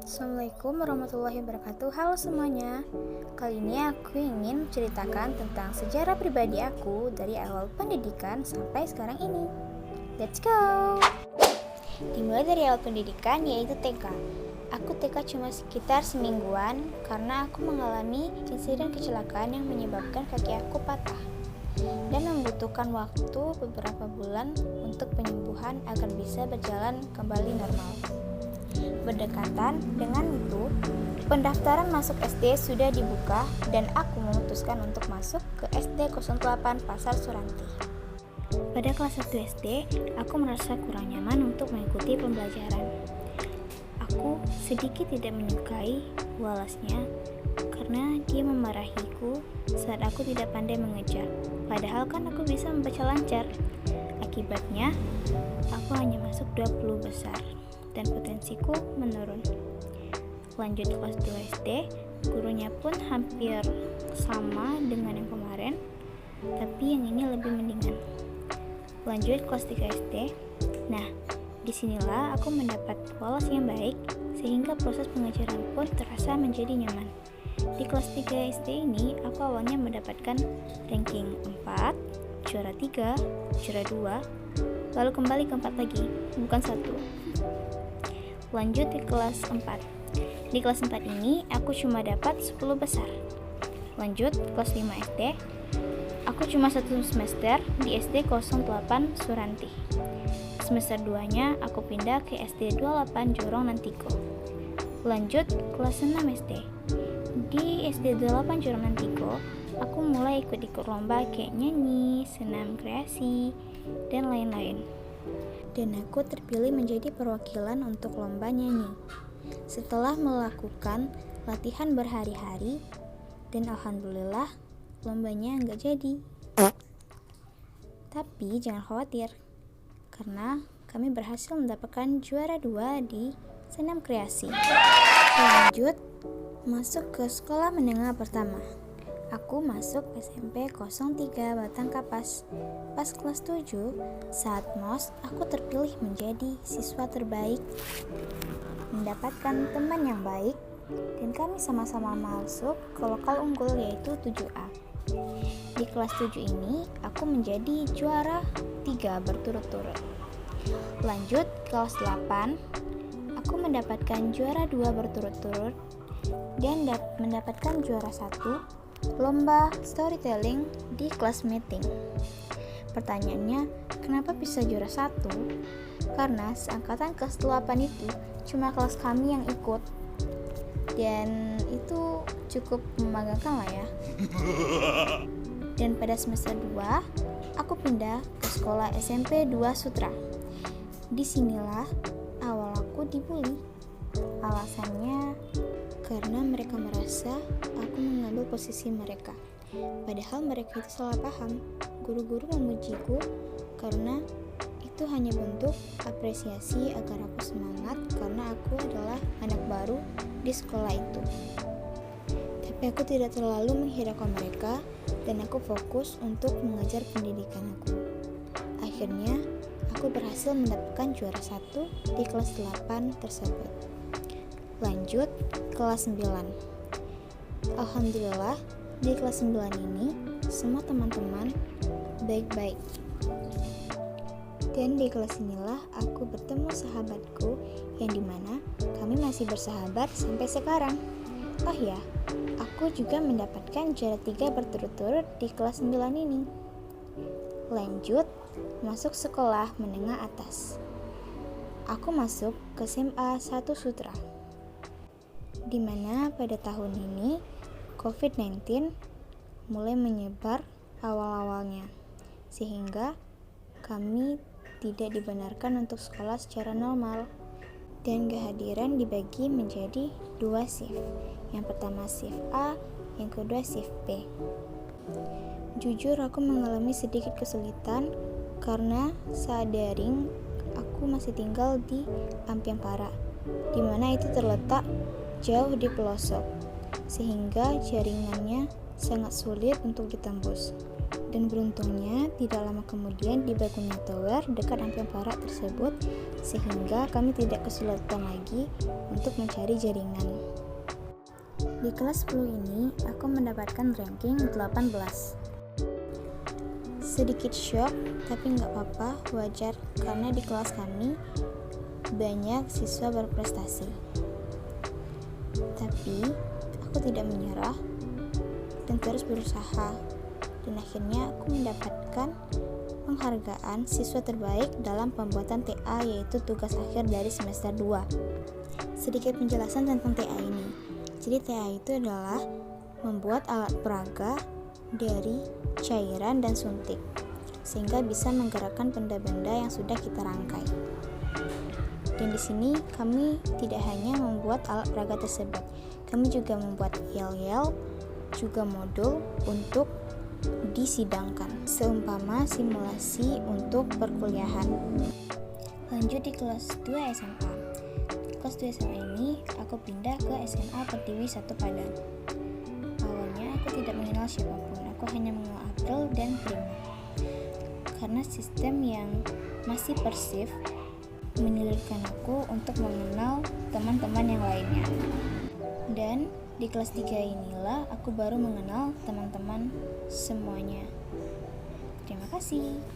Assalamualaikum warahmatullahi wabarakatuh. Halo semuanya. Kali ini aku ingin menceritakan tentang sejarah pribadi aku dari awal pendidikan sampai sekarang ini. Let's go. Dimulai dari awal pendidikan, yaitu TK. Aku TK cuma sekitar semingguan karena aku mengalami insiden kecelakaan yang menyebabkan kaki aku patah dan membutuhkan waktu beberapa bulan untuk penyembuhan agar bisa berjalan kembali normal. Berdekatan dengan itu, pendaftaran masuk SD sudah dibuka dan aku memutuskan untuk masuk ke SD 08 Pasar Suranti. Pada kelas 1 SD, aku merasa kurang nyaman untuk mengikuti pembelajaran. Aku sedikit tidak menyukai walasnya karena dia memarahiku saat aku tidak pandai mengejar. Padahal kan aku bisa membaca lancar. Akibatnya, aku hanya masuk 20 besar dan potensiku menurun. Lanjut kelas 2 SD, gurunya pun hampir sama dengan yang kemarin, tapi yang ini lebih mendingan. Lanjut kelas 3 SD. Nah, disinilah aku mendapat walas yang baik, sehingga proses pengajaran pun terasa menjadi nyaman. Di kelas 3 SD ini, aku awalnya mendapatkan ranking 4, juara 3, juara 2, lalu kembali ke 4 lagi, bukan 1. Lanjut di kelas 4. Di kelas 4 ini aku cuma dapat 10 besar. Lanjut kelas 5 SD. Aku cuma satu semester di SD 08 Suranti. Semester 2-nya aku pindah ke SD 28 Jorong Nantiko. Lanjut kelas 6 SD. Di SD 28 Jorong Nantiko, aku mulai ikut-ikut lomba kayak nyanyi, senam kreasi, dan lain-lain. Dan aku terpilih menjadi perwakilan untuk lomba nyanyi. Setelah melakukan latihan berhari-hari, dan alhamdulillah lombanya nggak jadi. Tapi jangan khawatir, karena kami berhasil mendapatkan juara 2 di senam kreasi. Lanjut, masuk ke sekolah menengah pertama. Aku masuk SMP 03 Batang Kapas. Pas kelas 7, saat MOS, aku terpilih menjadi siswa terbaik, mendapatkan teman yang baik, dan kami sama-sama masuk ke lokal unggul yaitu 7A. Di kelas 7 ini, aku menjadi juara 3 berturut-turut. Lanjut, kelas 8, aku mendapatkan juara 2 berturut-turut, dan mendapatkan juara 1 lomba storytelling di kelas meeting. Pertanyaannya, kenapa bisa juara 1? Karena seangkatan kelas 8 itu cuma kelas kami yang ikut, dan itu cukup membanggakan lah ya. Dan pada semester 2, aku pindah ke sekolah SMP 2 Sutra. Disinilah awal aku dibully. Alasannya karena mereka merasa aku mengambil posisi mereka. Padahal mereka itu salah paham. Guru-guru memujiku karena itu hanya bentuk apresiasi agar aku semangat karena aku adalah anak baru di sekolah itu. Tapi aku tidak terlalu menghiraukan mereka dan aku fokus untuk mengajar pendidikan aku. Akhirnya, aku berhasil mendapatkan juara 1 di kelas 8 tersebut. Lanjut, kelas 9. Alhamdulillah, di kelas 9 ini, semua teman-teman baik-baik. Dan di kelas inilah aku bertemu sahabatku yang dimana kami masih bersahabat sampai sekarang. Oh ya, aku juga mendapatkan juara 3 berturut-turut di kelas 9 ini. Lanjut, masuk sekolah menengah atas. Aku masuk ke SMA 1 Sutra. Di mana pada tahun ini COVID-19 mulai menyebar awal-awalnya, sehingga kami tidak dibenarkan untuk sekolah secara normal, dan kehadiran dibagi menjadi 2 shift. Yang pertama shift A, yang kedua shift B. Jujur aku mengalami sedikit kesulitan Karena saat daring aku masih tinggal di Ampiampara, di mana itu terletak jauh di pelosok, sehingga jaringannya sangat sulit untuk ditembus. Dan beruntungnya tidak lama kemudian dibangunnya tower dekat Ampiampara tersebut, sehingga kami tidak kesulitan lagi untuk mencari jaringan. Di kelas 10 ini aku mendapatkan ranking 18. Sedikit shock, tapi nggak apa-apa, wajar karena di kelas kami banyak siswa berprestasi. Tapi aku tidak menyerah dan terus berusaha, dan akhirnya aku mendapatkan penghargaan siswa terbaik dalam pembuatan TA, yaitu tugas akhir dari semester 2. Sedikit penjelasan tentang TA ini. Jadi TA itu adalah membuat alat peraga dari cairan dan suntik, sehingga bisa menggerakkan benda-benda yang sudah kita rangkai. Dan di sini kami tidak hanya membuat alat peraga tersebut, kami juga membuat yel-yel, juga modul untuk disidangkan, seumpama simulasi untuk perkuliahan. Lanjut di kelas 2 SMA. Kelas 2 SMA ini aku pindah ke SMA Pertiwi 1 Padang. Awalnya aku tidak mengenal siapapun, aku hanya mengenal April dan Prima. Karena sistem yang masih persif menyulitkan aku untuk mengenal teman-teman yang lainnya. Dan di kelas 3 inilah aku baru mengenal teman-teman semuanya. Terima kasih.